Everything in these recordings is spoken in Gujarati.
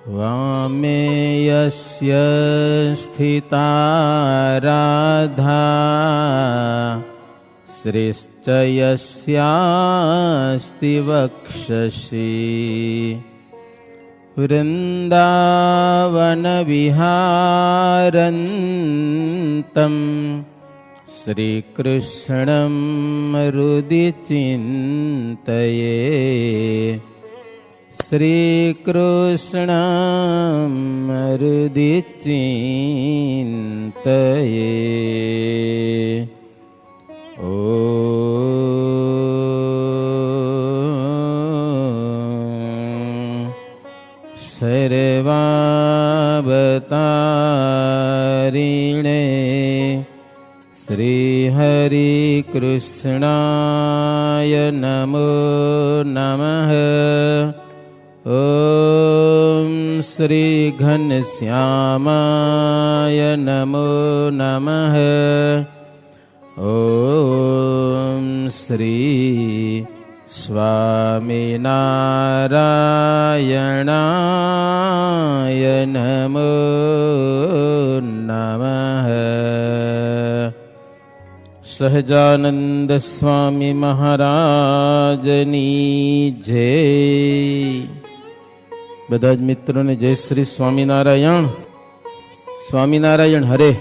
વામે યસ્ય સ્થિતા રાધા શ્રેષ્ઠ યસ્યાસ્તિ વક્ષસી વૃંદાવન વિહારંતં શ્રી કૃષ્ણં હૃદિ ચિંતયે શ્રી કૃષ્ણં હૃદિ ચિંતયે. સર્વાવતારિણે શ્રી હરિ કૃષ્ણાય નમો નમઃ. ઓમ શ્રી ઘનશ્યામાય નમો નમઃ. ઓમ શ્રી સ્વામિનારાયણાય નમો નમઃ. સહજાનંદ સ્વામી મહારાજની જય. બધા જ મિત્રોને જય શ્રી સ્વામિનારાયણ. સ્વામિનારાયણ હરે.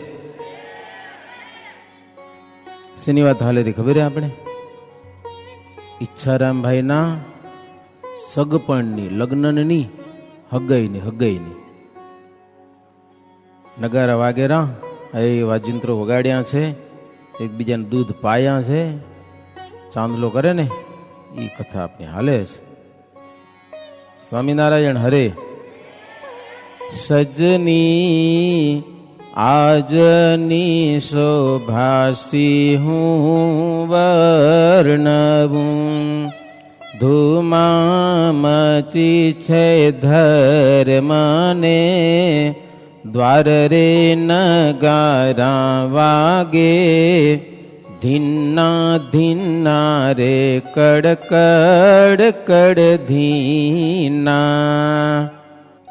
શેની વાત હાલે રી ખબર આપણે? ઈચ્છારામભાઈના સગપણની, લગ્નની, હગાઈની નગારા વાગેરા એ વાજિંત્રો વગાડ્યા છે, એકબીજાને દૂધ પાયા છે, ચાંદલો કરે ને એ કથા આપણી હાલે છે. સ્વામિનારાયણ હરે. સજની આજની શોભાસી હું વર્ણવું, ધૂમા મચી છે ધર્મને, દ્વાર રે નગારા વાગે, ધીન્ના ધીન્ના રે કડકડ કડધીના,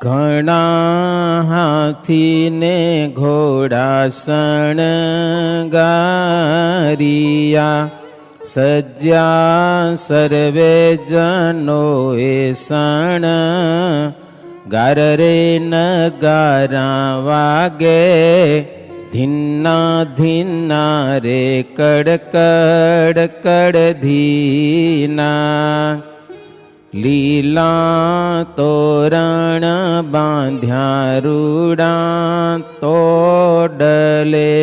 ઘણા હાથીને ઘોડા શણગારિયા, સજ્યા સર્વે જનોએ શણ ગાર રે નગારા વાગે, ધીન્ના ધીન્ના રે કડકડ કડધીના, લીલા તોરણ બાંધ્યા રૂડા તોડલે,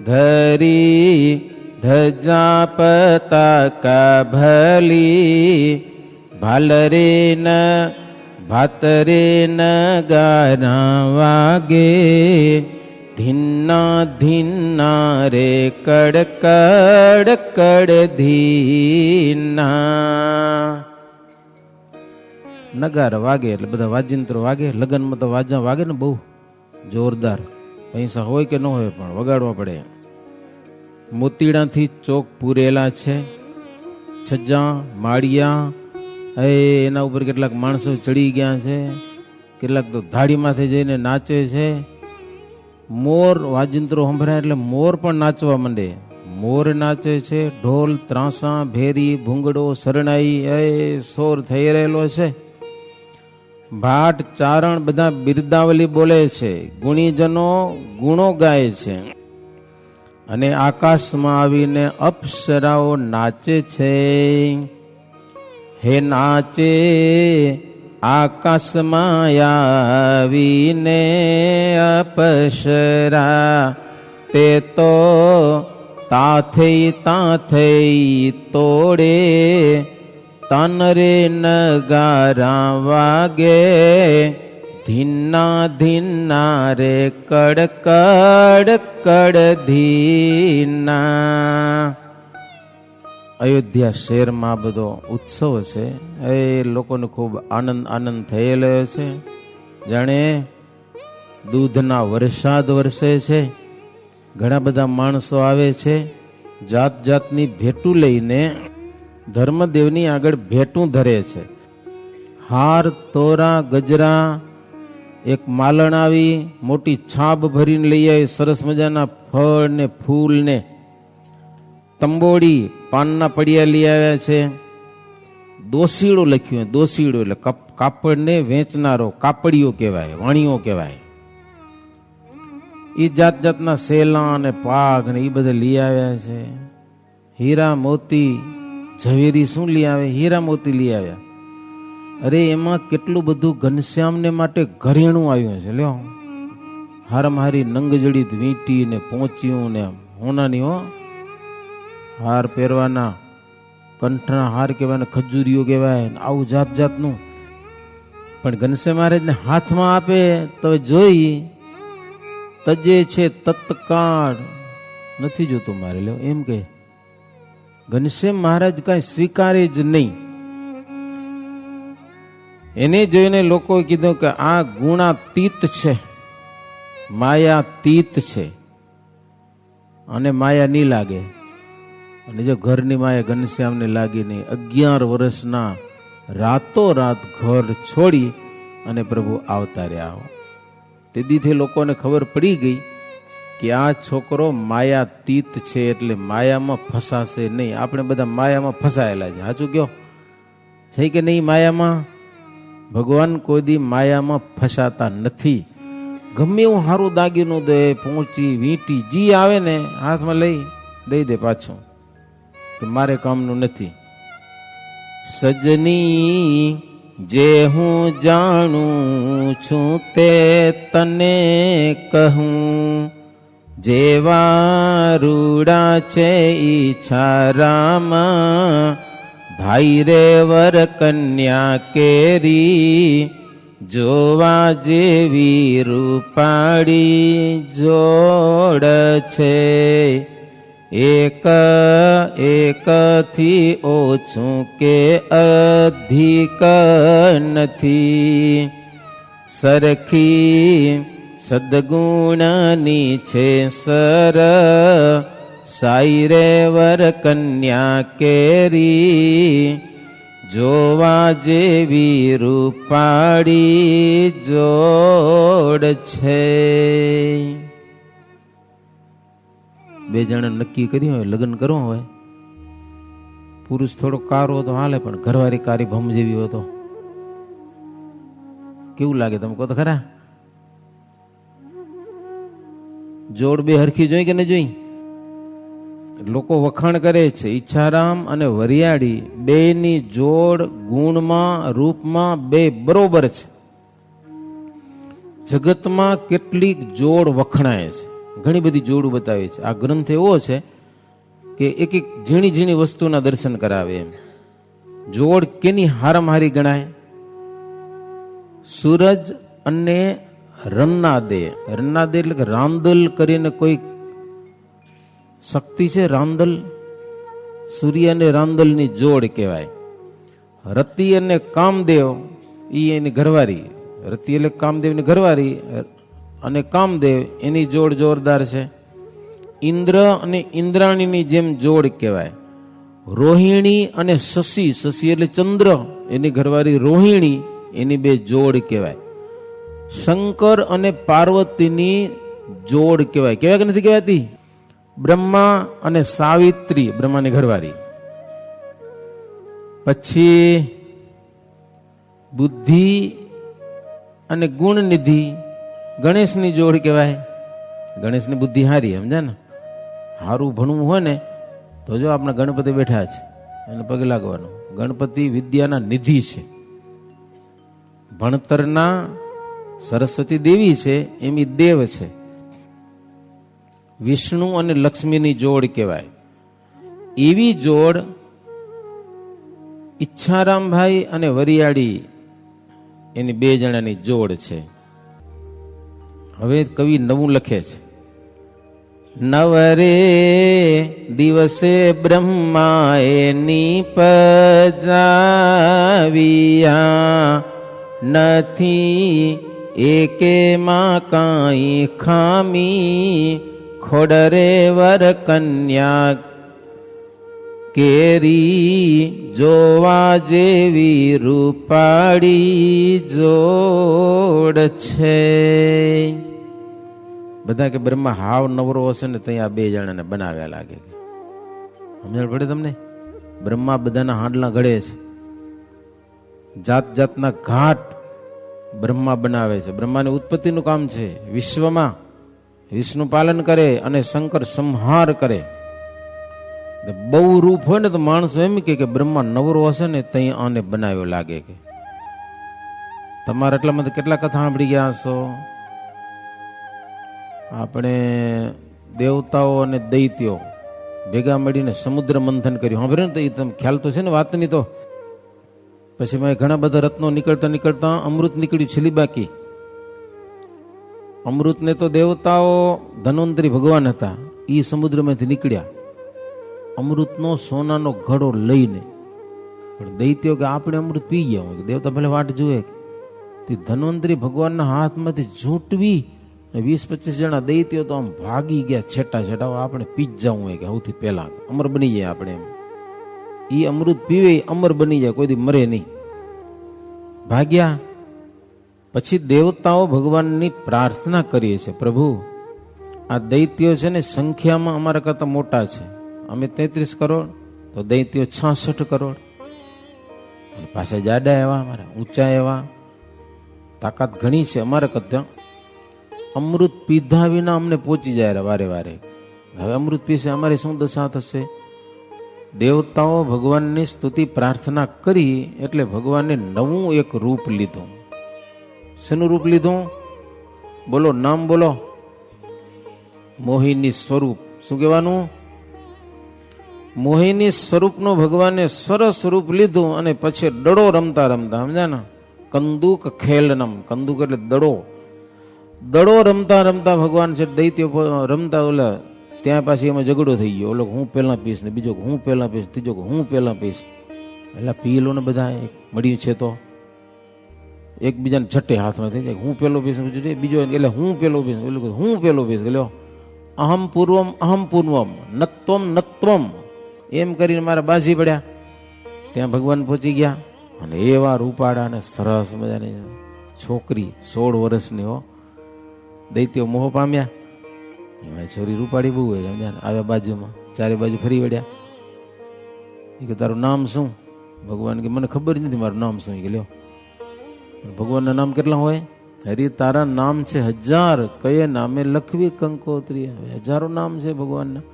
ધરી ધજા પતાકા ભલી, ભાલરે ન ભાતરે નગારા વાગે, ધીન્ના ધીન્ના રે કડકડ કડધીના. નગાર વાગે એટલે બધા વાજિંત્રો વાગે. લગ્નમાં તો વાજા વાગે ને બહુ જોરદાર. પૈસા હોય કે ન હોય પણ વગાડવા પડે. મોતીડાથી ચોક પૂરેલા છે, છજ્જા માળિયા એના ઉપર કેટલાક માણસો ચડી ગયા છે, કેટલાક તો ધાડીમાંથી જઈને નાચે છે. મોર વાજિંત્રો સંભળાય એટલે મોર પણ નાચવા માંડે. મોર નાચે છે, ઢોલ ત્રાસા ભેરી ભૂંગડો શરણાઈ સોર થઈ રહેલો છે. ભાટ ચારણ બધા બિરદાવલી બોલે છે, ગુણીજનો ગુણો ગાય છે, અને આકાશમાં આવીને અપ્સરાઓ નાચે છે. હે નાચે આકાશમાં આવીને અપ્સરા, તે તો તાથઈ તોડે, તન રે નગારા વાગે, ધીન્ના ધીન્ના રે કડકડ કડધીના. અયોધ્યા શહેરમાં બધો ઉત્સવ છે. એ લોકોને ખૂબ આનંદ થયેલો છે. જાણે દૂધના વરસાદ વરસે છે. ઘણા બધા માણસો આવે છે, જાત જાતની ભેટું લઈને ધર્મદેવની આગળ ભેટું ધરે છે. હાર તોરા ગજરા એક માલણ આવી મોટી છાબ ભરીને લઈ આવી, સરસ મજાના ફળ ને ફૂલ ને તંબોડી પાનના પડિયા લઈ આવ્યા છે. દોશીડો લખ્યું, દોશીડો એટલે કાપડને વેચનારો, કાપડીઓ કહેવાય, વાણીઓ કહેવાય. એ જાત જાતના સેલા અને પાક ને એ બધા લઈ આવ્યા છે. હીરા મોતી ઝવેરી શું લઈ આવે? હીરા મોતી લઈ આવ્યા. અરે એમાં કેટલું બધું ઘનશ્યામને માટે ઘરેણું આવ્યું છે. લ્યો, હારામાં હારી નંગજડિત વીંટી ને પોંચ્યું ને હોનાની હો હાર પહેરવાના, કંઠના હાર કહેવાય ને ખજૂરીઓ કહેવાય, આવું જાત જાતનું. પણ ઘનશ્યામ મહારાજને હાથમાં આપે તો જોઈ તજે છે તત્કાળ, નથી જોતું મારે. લ્યો એમ કે ઘનશ્યામ મહારાજ કાંઈ સ્વીકારે જ નહીં. એને જોઈને લોકોએ કીધું કે આ ગુણાતીત છે, માયાતીત છે, અને માયા નહીં લાગે. અને જો ઘરની માયા ઘનશ્યામને લાગી નહીં, 11 વર્ષના રાતોરાત ઘર છોડી અને પ્રભુ આવતા રહ્યા. તે દીથી લોકોને ખબર પડી ગઈ કે આ છોકરો માયાતીત છે, એટલે માયામાં ફસાશે નહીં. આપણે બધા માયામાં ફસાયેલા છે, સાચું કયો છે કે નહીં? માયામાં ભગવાન કોઈ દી માયામાં ફસાતા નથી. ગમે એવું સારું દાગીનું દે, પહોંચી વીંટી જી આવે ને હાથમાં લઈ દઈ દે પાછું, કે મારે કામનું નથી. સજની જે હું જાણું છું તે તને કહું, જેવા રૂડા છે ઈચ્છા રામ, ભાઈ રે વર કન્યા કેરી, જોવા જેવી રૂપાળી જોડ છે, એક એકથી ઓછું કે અધિક નથી, સરખી સદગુણની છે સર, સાઈ રે વર કન્યા કેરી, જોવા જેવી રૂપાળી જોડ છે. બે જણા નક્કી કર્યું હોય લગ્ન કરવું હોય, પુરુષ થોડો કારો તો હાલે, પણ ઘરવાળી કારી ભમ જેવી હોય તો કેવું લાગે? તમે કહો તો ખરા. જોડ બે હરખી જોઈ કે ન જોઈ? લોકો વખાણ કરે છે ઈચ્છારામ અને વરિયાળી બેની જોડ ગુણમાં રૂપમાં બે બરોબર છે. જગતમાં કેટલીક જોડ વખણાય છે, ઘણી બધી જોડ બતાવે છે. આ ગ્રંથ એવો છે કે એક એક ઝીણી ઝીણી વસ્તુના દર્શન કરાવે. એમ જોડ કેની હારામહારી ગણાય? સૂરજ અને રન્નાદે. રન્નાદે એટલે કે રાંદલ કરીને કોઈ શક્તિ છે, રાંદલ. સૂર્ય અને રાંદલની જોડ કહેવાય. રતિ અને કામદેવ એ એની ઘરવાળી. રતિ એટલે કામદેવની ઘરવાળી, અને કામદેવ એની જોડ જોરદાર છે. ઇન્દ્ર અને ઇન્દ્રાણીની જેમ જોડ કહેવાય. રોહિણી અને શશી, શશી એટલે ચંદ્ર, એની ઘરવાળી રોહિણી, એની બે જોડ કહેવાય. શંકર અને પાર્વતીની જોડ કહેવાય. કહેવાય કે નથી કહેવાતી? બ્રહ્મા અને સાવિત્રી, બ્રહ્માની ઘરવાળી. પછી બુદ્ધિ અને ગુણનિધિ, ગણેશની જોડ કહેવાય. ગણેશની બુદ્ધિ હારી, સમજ્યા ને? સારું ભણવું હોય ને તો જો આપણા ગણપતિ બેઠા છે, એને પગે લાગવાનું. ગણપતિ વિદ્યાના નિધિ છે, ભણતરના સરસ્વતી દેવી છે, એમની દેવ છે. વિષ્ણુ અને લક્ષ્મીની જોડ કહેવાય. એવી જોડ ઈચ્છારામભાઈ અને વરિયાળી, એની બે જણાની જોડ છે. હવે કવિ નવું લખે છે. નવરે દિવસે બ્રહ્માએ નિપજાવ્યા, નથી એકેમાં કાંઈ ખામી, ખોડરે વર કન્યા કેરી જોવા જેવી રૂપાળી જોડ છે. બધા કે બ્રહ્મા હાવ નવરો હશે ને ત્યાં બે જણાને બનાવ્યા લાગે. સમજણ પડે તમને? બ્રહ્મા બધાના હાંડલા ઘડે છે, જાત જાતના ઘાટ બ્રહ્મા બનાવે છે. બ્રહ્માની ઉત્પત્તિનું કામ છે. વિશ્વમાં વિષ્ણુ પાલન કરે અને શંકર સંહાર કરે. બહુ રૂપ હોય ને તો માણસો એમ કે બ્રહ્મા નવરો હશે ને ત્યાં આને બનાવ્યો લાગે. કે તમારા એટલામાં તો કેટલા કથા સાંભળી ગયા હશો. આપણે દેવતાઓ અને દૈત્યો ભેગા મળીને સમુદ્ર મંથન કર્યું. સાંભળ્યું ને? તો એ તમે ખ્યાલ તો છે ને વાતની. તો પછી ઘણા બધા રત્નો નીકળતા નીકળતા અમૃત નીકળ્યું છેલ્લી બાકી. અમૃતને તો દેવતાઓ ધન્વંતરી ભગવાન હતા, એ સમુદ્રમાંથી નીકળ્યા અમૃતનો સોનાનો ઘડો લઈને. પણ દૈત્યો કે આપણે અમૃત પી ગયા હોય. દેવતા ભલે વાટ જુએ. તે ધન્વંતરી ભગવાનના હાથમાંથી ઝૂંટવી 20-25 જણા દૈત્યો તો આમ ભાગી ગયા છેટા છેટા. આપણે પી જ જવું હોય કે સૌથી પહેલા અમર બની જાય આપણે. એમ એ અમૃત પીવે અમર બની જાય, કોઈ દી મરે નહીં. ભાગ્યા. પછી દેવતાઓ ભગવાનની પ્રાર્થના કરીએ છે, પ્રભુ આ દૈત્યો છે ને સંખ્યામાં અમારા કરતા મોટા છે. અમે 33 કરોડ તો દૈત્યો 66 કરોડ. પાછા જાડા એવા, અમારા ઊંચા એવા, તાકાત ઘણી છે અમારા કરતા. અમૃત પીધા વિના અમને પહોંચી જાય વારે વારે. હવે અમૃત પીશે અમારી શું દશા થશે? દેવતાઓ ભગવાનની સ્તુતિ પ્રાર્થના કરી એટલે ભગવાને નવું એક રૂપ લીધું. શેનું રૂપ લીધું? બોલો, નામ બોલો. મોહિની સ્વરૂપ. શું કહેવાનું? મોહિની સ્વરૂપનો ભગવાને સરસ રૂપ લીધું. અને પછી દડો રમતા રમતા, સમજ્યા ને? કંદુક ખેલનમ. કંદુક એટલે દડો. દડો રમતા રમતા ભગવાન છે દૈત્યો રમતા. ઓલા ત્યાં પાછી એમાં ઝઘડો થઈ ગયો. ઓલો હું પહેલા પીશ ને બીજો હું પહેલા પીશ, ત્રીજો હું પહેલા પીશ. એટલે પી લો ને બધા મળ્યું છે તો એકબીજાને છઠ્ઠે હાથમાં થઈ જાય. હું પેલો પીશ, બીજો એટલે હું પેલો પીશ, હું પેલો પીશ. લ્યો, અહમ પૂર્વમ નત્વમ નત્વમ એમ કરીને મારા બાજી પડ્યા. ત્યાં ભગવાન પહોંચી ગયા. અને એવા રૂપાળા અને સરસ મજાની છોકરી 16 વર્ષની હો. દૈત્યો મોહ પામ્યા. એમાં છોરી રૂપાળી બહુ હોય. આવ્યા બાજુમાં, ચારે બાજુ ફરી વળ્યા. એ કે તારું નામ શું? ભગવાન કે મને ખબર જ નથી મારું નામ શું. કે લ્યો, ભગવાનના નામ કેટલા હોય? હરી તારા નામ છે 1000, કયે નામે લખવી કંકોત્રી. હજારો નામ છે ભગવાનના.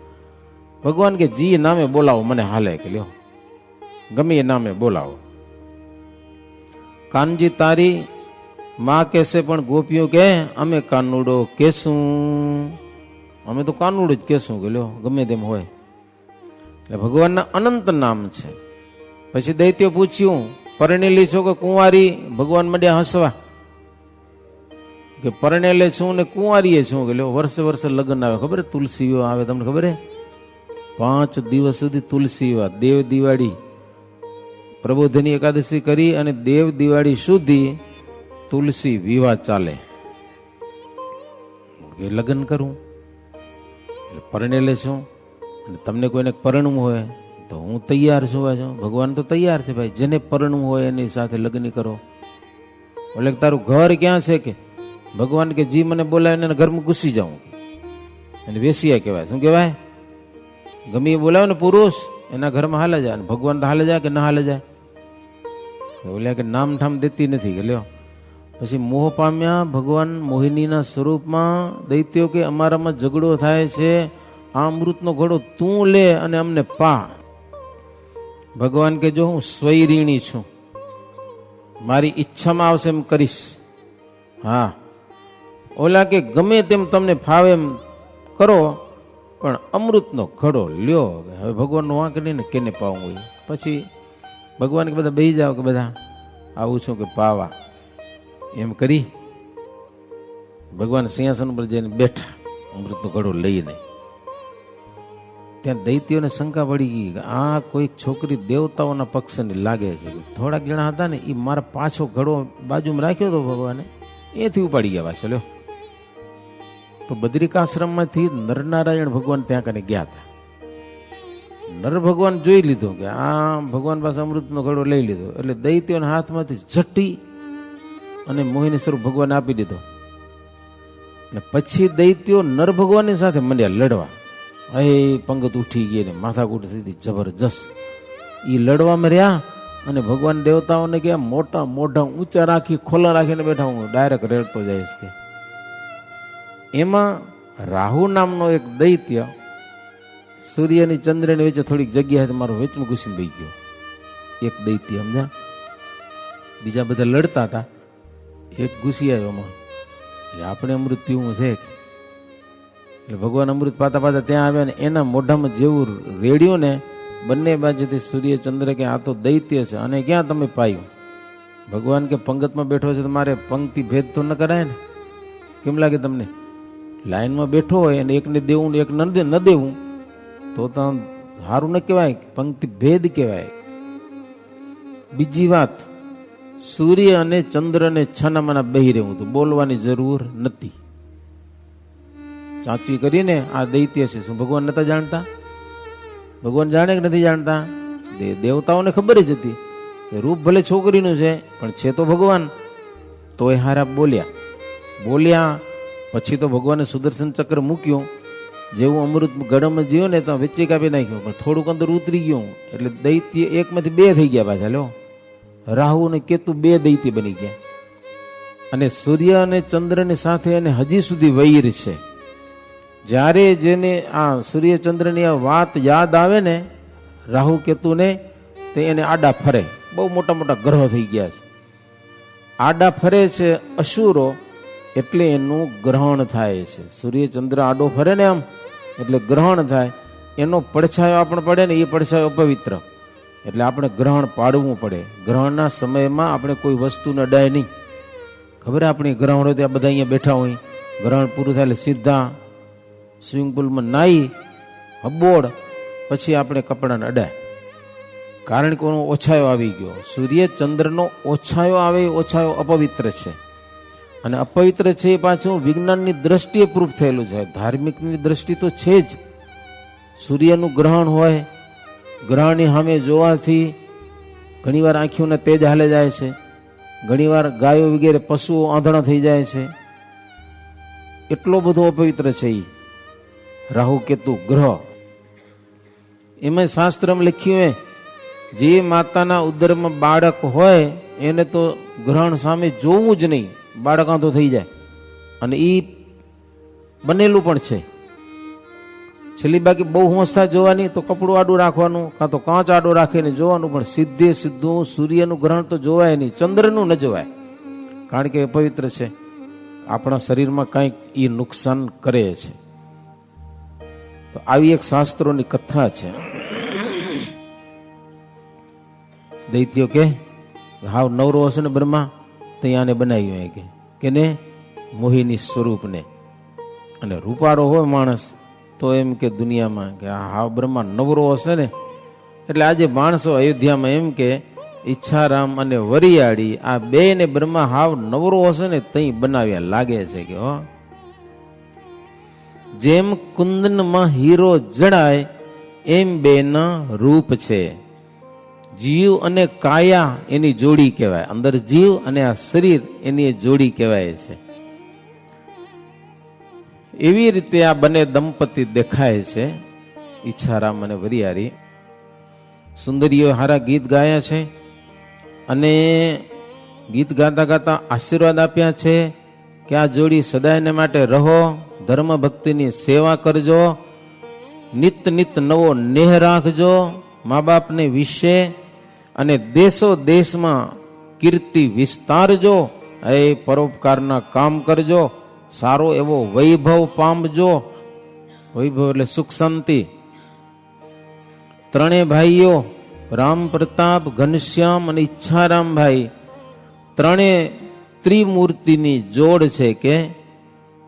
ભગવાન કે જી નામે બોલાવો મને હાલે. કે લ્યો, ગમે એ નામે બોલાવો. કાનજી તારી માં કહેશે પણ ગોપીઓ કે અમે કાનુડો કેશું. અમે તો કાનુડો જ કેશું. કે લ્યો, ગમે તેમ હોય. એટલે ભગવાનના અનંત નામ છે. પછી દૈત્યો પૂછ્યું, પરણેલી છો કે કુંવારી? ભગવાન મંડ્યા હસવા કે પરણેલે છું ને કુંવારીએ છું. કે લ્યો, વર્ષે વર્ષે લગ્ન આવે. ખબર? તુલસી વિવાહ આવે. તમને ખબર? 5 દિવસ સુધી તુલસી વિવાહ. દેવ દિવાળી, પ્રબોધની એકાદશી કરી અને દેવ દિવાળી સુધી તુલસી વિવાહ ચાલે. કે લગ્ન કરું, પરણેલે છું, અને તમને કોઈને પરણવું હોય તો હું તૈયાર છું. ભગવાન તો તૈયાર છે ભાઈ. જેને પરણવું હોય એની સાથે લગ્ન કરો. એટલે તારું ઘર ક્યાં છે? કે ભગવાન કે જી મને બોલાવે ને ઘરમાં ઘૂસી જાઉં. એને વેસિયા કહેવાય. શું કહેવાય? ગમે એ બોલાવે ને પુરુષ એના ઘરમાં હાલે જાય. ભગવાન તો હાલે જાય કે ના હાલે જાય? બોલ્યા કે નામ ઠામ દેતી નથી. કે લ્યો, પછી મોહ પામ્યા ભગવાન મોહિનીના સ્વરૂપમાં. દૈત્યો કે અમારામાં ઝઘડો થાય છે, આ અમૃતનો ઘડો તું લે અને અમને પા. ભગવાન કે જો હું સ્વૈરીણી છું, મારી ઈચ્છામાં આવશે એમ કરીશ. હા, ઓલા કે ગમે તેમ તમને ફાવે એમ કરો, પણ અમૃતનો ઘડો લ્યો. હવે ભગવાનનો વાંક નહીં ને કેને પાવું હોય. પછી ભગવાન કે બધા બેસી જાઓ. કે બધા આવું છું કે પાવા. એમ કરી ભગવાન સિંહાસન પર જઈને બેઠા અમૃતનો ઘડો લઈને. ત્યાં દૈત્યોને શંકા પડી ગઈ કે આ કોઈક છોકરી દેવતાઓના પક્ષની લાગે છે. થોડાક જણા હતા ને, એ મારા પાછો ઘડો બાજુમાં રાખ્યો હતો ભગવાને, એથી ઉપાડી ગયા પાછો. લ્યો, તો બદ્રિકાશ્રમમાંથી નરનારાયણ ભગવાન ત્યાં કને ગયા હતા. નર ભગવાન જોઈ લીધું કે આ ભગવાન પાસે અમૃતનો ઘડો લઈ લીધો, એટલે દૈત્યોના હાથમાંથી ઝટી અને મોહિની સ્વરૂપ ભગવાન આપી દીધો. અને પછી દૈત્યો નર ભગવાનની સાથે મંડ્યા લડવા. પંગત ઉઠી ગઈ ને માથાકૂટ થઈ હતી જબરજસ્ત. એ લડવામાં રહ્યા અને ભગવાન દેવતાઓને કે મોટા મોઢા ઊંચા રાખી ખોલા રાખીને બેઠા, હું ડાયરેક્ટ રેડતો જઈશ કે. એમાં રાહુ નામનો એક દૈત્ય સૂર્યની ચંદ્રની વચ્ચે થોડીક જગ્યા હતી, મારો વેચમાં ઘૂસીને બેસી ગયો. એક દૈત્ય સમજ્યા, બીજા બધા લડતા હતા, એક ઘૂસી આવ્યો એમાં. આપણે અમૃત પીવું છે એટલે ભગવાન અમૃત પાતા પાતા ત્યાં આવ્યા ને એના મોઢામાં જેવું રેડ્યું ને બંને બાજુથી સૂર્ય ચંદ્ર કે આ તો દૈત્ય છે અને ક્યાં તમે પાયું. ભગવાન કે પંગતમાં બેઠો છે તો મારે પંક્તિ ભેદ તો ન કરાય ને. કેમ લાગે તમને? લાઈનમાં બેઠો હોય અને એકને દેવું ને એક ન દેવું તો સારું ન કહેવાય, પંક્તિ ભેદ કહેવાય. બીજી વાત, સૂર્ય અને ચંદ્રને છાનામાના બેહી રહેવું તો બોલવાની જરૂર નથી. ચાંચી કરીને આ દૈત્ય છે, શું ભગવાન નતા જાણતા? ભગવાન જાણે કે નથી જાણતા? દેવતાઓને ખબર જ હતી કે રૂપ ભલે છોકરીનું છે પણ છે તો ભગવાન. તોય હારા બોલ્યા. પછી તો ભગવાને સુદર્શન ચક્ર મૂક્યું, જેવું અમૃત ગળામાં જીવ્યો ને તો વચ્ચે કાપી નાખ્યું, પણ થોડુંક અંદર ઉતરી ગયું એટલે દૈત્ય એકમાંથી બે થઈ ગયા પાછા. લો, રાહુ અને કેતુ બે દૈત્ય બની ગયા. અને સૂર્ય અને ચંદ્રની સાથે એને હજી સુધી વૈર છે. જ્યારે જેને આ સૂર્ય ચંદ્રની આ વાત યાદ આવે ને રાહુ કેતુને, તે એને આડા ફરે. બહુ મોટા મોટા ગ્રહો થઈ ગયા છે, આડા ફરે છે અસુરો, એટલે એનું ગ્રહણ થાય છે. સૂર્ય ચંદ્ર આડો ફરે ને આમ એટલે ગ્રહણ થાય. એનો પડછાયો આપણે પડે ને એ પડછાયો અપવિત્ર, એટલે આપણે ગ્રહણ પાડવું પડે. ગ્રહણના સમયમાં આપણે કોઈ વસ્તુને અડાય નહીં. ખબર આપણે ગ્રહણ હોય ત્યાં બધા અહીંયા બેઠા હોય, ગ્રહણ પૂરું થાય એટલે સીધા સ્વિમિંગ પુલમાં નાહી હબોળ પછી આપણે કપડાને અડાય, કારણ કે એનો ઓછાયો આવી ગયો. સૂર્ય ચંદ્રનો ઓછાયો આવે, ઓછાયો અપવિત્ર છે. અને અપવિત્ર છે એ પાછું વિજ્ઞાનની દ્રષ્ટિએ પ્રૂફ થયેલું છે, ધાર્મિકની દ્રષ્ટિ તો છે જ. સૂર્યનું ગ્રહણ હોય, ગ્રહણની સામે જોવાથી ઘણીવાર આંખીઓના તેજ હાલે જાય છે, ઘણીવાર ગાયો વગેરે પશુઓ આંધળા થઈ જાય છે. એટલો બધો અપવિત્ર છે એ રાહુ કેતુ ગ્રહ. એમાં શાસ્ત્રમાં લખ્યું જે માતાના ઉદરમાં બાળક હોય એને તો ગ્રહણ સામે જોવું જ નહીં, બાળક આંધો થઈ જાય. અને એ બનેલું પણ છે. છેલ્લી બાકી બહુ હોંશતા જોવાની તો કપડું આડું રાખવાનું, કાં તો કાંચ આડો રાખીને જોવાનું, પણ સીધે સીધું સૂર્યનું ગ્રહણ તો જોવાય નહીં, ચંદ્રનું ન જોવાય, કારણ કે પવિત્ર છે. આપણા શરીરમાં કંઈક એ નુકસાન કરે છે. તો આવી એક શાસ્ત્રોની કથા છે. દૈત્યો કે હાવ નવરો હશે ને બ્રહ્મા, ત્યાંને બનાવ્યું કે ને મોહિની સ્વરૂપને. અને રૂપાળો હોય માણસ તો એમ કે દુનિયામાં કે હાવ બ્રહ્મા નવરો હશે ને, એટલે આજે માણસો અયોધ્યામાં એમ કે ઈચ્છારામ અને વરિયાળી આ બે ને બ્રહ્મા હાવ નવરો હશે ને તઈ બનાવ્યા લાગે છે કે હો. જેમ કુંદનમાં હીરો જડાય એમ બેના રૂપ છે. જીવ અને કાયા એની જોડી કહેવાય, અંદર જીવ અને આ શરીર એની જોડી કહેવાય છે. એવી રીતે આ બંને દંપતી દેખાય છે, ઈચ્છારામ અને વરિયાળી. સુંદરીઓ હારા ગીત ગાયા છે અને ગીત ગાતા ગાતા આશીર્વાદ આપ્યા છે કે આ જોડી સદાયને માટે રહો, ધર્મ ભક્તિની સેવા કરજો, નિત નિત નવો નેહ રાખજો મા બાપને વિશે, અને દેશો દેશમાં કીર્તિ વિસ્તારજો, એ પરોપકારના કામ કરજો, સારો એવો વૈભવ પામજો. વૈભવ એટલે સુખ શાંતિ. ત્રણેય ભાઈઓ રામ પ્રતાપ, ઘનશ્યામ અને ઈચ્છારામભાઈ ત્રણેય ત્રિમૂર્તિની જોડ છે કે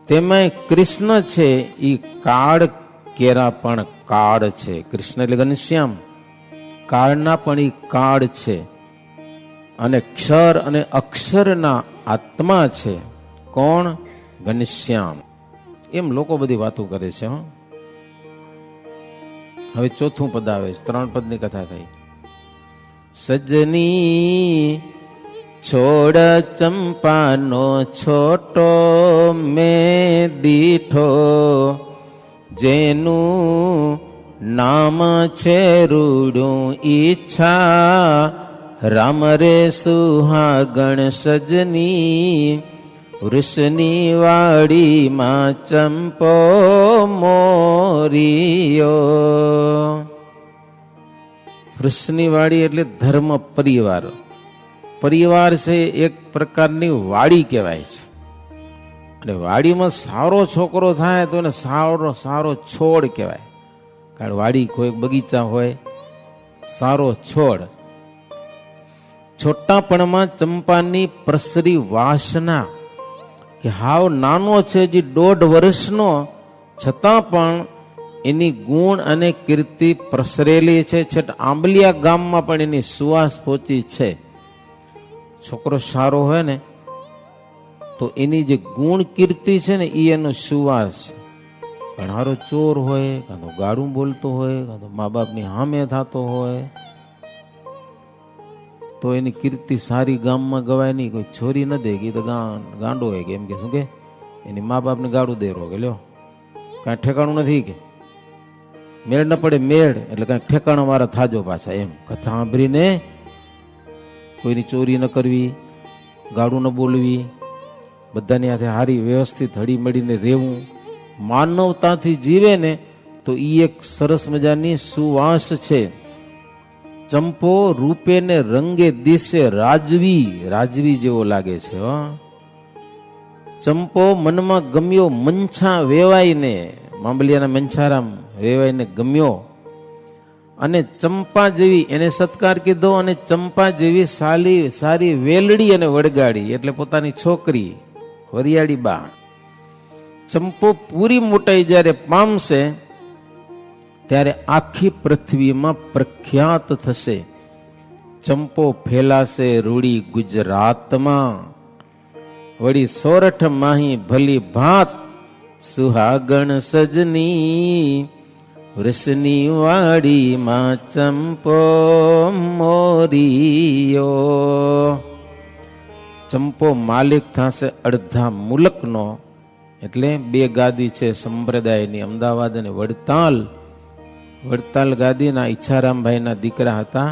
તેમાં કૃષ્ણ છે એ કાળ કેરા પણ કાળ છે. કૃષ્ણ એટલે ઘનશ્યામ, કાળના પણ એ કાળ છે. અને ક્ષર અને અક્ષરના આત્મા છે. કોણ? ઘનશ્યામ. એમ લોકો બધી વાતો કરે છે. હવે ચોથું પદ આવે છે, 3 પદની કથા થઈ. સજની છોડ ચંપાનો છોટો મેં દીઠો, જેનું નામ છે રૂડું ઈચ્છા, રામ રે સુહાગણ સજની, વૃષની વાડીમાં ચંપો મોરિયો. વૃષની વાડી એટલે ધર્મ પરિવાર. પરિવાર છે એક પ્રકારની વાડી કહેવાય છે. અને વાડીમાં સારો છોકરો થાય તો એને સારો સારો છોડ કહેવાય. કારણ વાડી કોઈ બગીચા હોય, સારો છોડ. છોટાપણમાં ચંપાની પ્રસરી વાસના કે હાવ નાનો છે, જે 1.5 વર્ષનો, છતાં પણ એની ગુણ અને કીર્તિ પ્રસરેલી છે. છેટ આંબલિયા ગામમાં પણ એની સુવાસ પહોંચી છે. છોકરો સારો હોય ને તો એની જે ગુણ કીર્તિ છે ને એ એનો સુવાસ છે. પણ હારો ચોર હોય, કાં તો ગાળું બોલતો હોય, કાં તો મા બાપની સામે થતો હોય, તો એની કીર્તિ સારી ગામમાં ગવાય નહીં. કોઈ છોરી ન દે કે તો ગાંડો હોય કે એમ કે શું કે એની મા બાપને ગાળું દેરો કે લ્યો કાંઈ ઠેકાણું નથી કે મેળ ન પડે મેળ એટલે કાંઈક ઠેકાણા મારા થાજો પાછા. એમ કથા સાંભળીને કોઈની ચોરી ન કરવી, ગાળું ન બોલવી, બધાની હાથે હારી વ્યવસ્થિત હળી મળીને રહેવું, માનવતાથી જીવે ને તો એ એક સરસ મજાની સુવાસ છે. ચંપો રૂપે ને રંગે દિશે રાજવી જેવો લાગે છે. ચંપો મનમાં ગમ્યો, મંછા વેવાઈને, માંબલિયાના મંછારામ વેવાઈને ગમ્યો. અને ચંપા જેવી એને સત્કાર કીધો, અને ચંપા જેવી સારી વેલડી અને વડગાડી એટલે પોતાની છોકરી વરિયાળી બા. ચંપો પૂરી મોટાઈ જ્યારે પામશે ત્યારે આખી પૃથ્વીમાં પ્રખ્યાત થશે. ચંપો ફેલાશે રૂડી ગુજરાતમાં, વળી સોરઠ માહી ભલી ભાત, સુહાગણ સજની, વૃષની વાડીમાં ચંપો મોરિયો. ચંપો માલિક થશે અડધા મુલકનો. એટલે 2 ગાદી છે સંપ્રદાયની, અમદાવાદ અને વડતાલ. વડતાલ ગાદીના ઈચ્છારામભાઈના દીકરા હતા.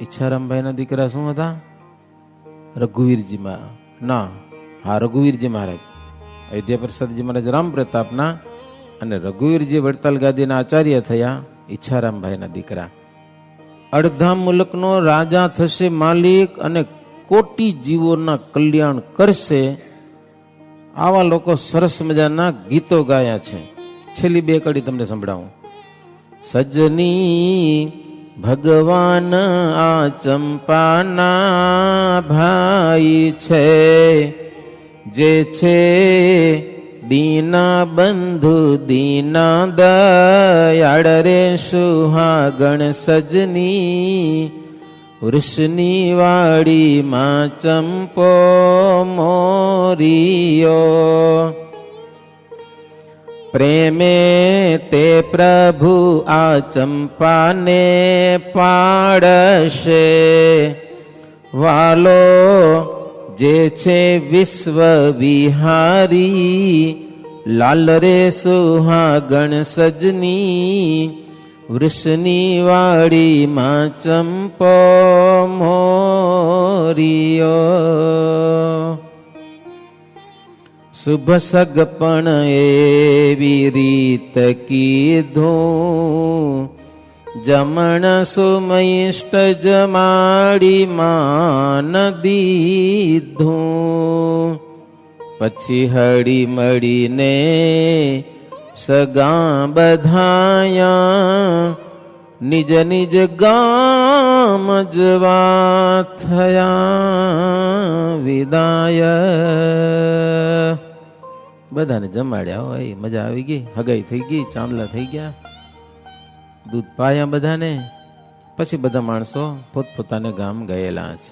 ઈચ્છારામભાઈના દીકરા શું હતા? રઘુવીરજી રઘુવીરજી મહારાજ, અયોધ્યા પ્રસાદજી મહારાજ રામ પ્રતાપના, અને રઘુવીરજી વડતાલ ગાદીના આચાર્ય થયા, ઈચ્છારામભાઈના દીકરા. અડધા મુલકનો રાજા થશે માલિક, અને કોટી જીવોના કલ્યાણ કરશે. આવા લોકો સરસ મજાના ગીતો ગાયા છે. છેલ્લી 2 કડી તમને સંભળાવું. સજની ભગવાન આ ચંપાના ભાઈ છે, જે છે દીના બંધુ દીના દયાળ રે, સુહાગણ સજની, વૃષની વાડીમાં ચંપો મોરિયો. પ્રેમે તે પ્રભુ આ ચંપાને પાડશે, વાલો જે છે વિશ્વ વિહારી, લાલ રે સુહાગણ સજની, વૃષની વાડીમાં ચંપો મોરિયો. શુભ સગપણ એવી રીત કીધું, જમણ સુમૈષ્ટ જમાડી માન દીધું. પછી હળી મળીને સગા બધાયા, નિજ નિજ ગામ જવા થયા વિદાય. બધાને જમાડ્યા હોય, મજા આવી ગઈ, હગાઈ થઈ ગઈ, ચાંદલા થઈ ગયા, દૂધ પાયા બધાને. પછી બધા માણસો પોતપોતાને ગામ ગયેલા છે.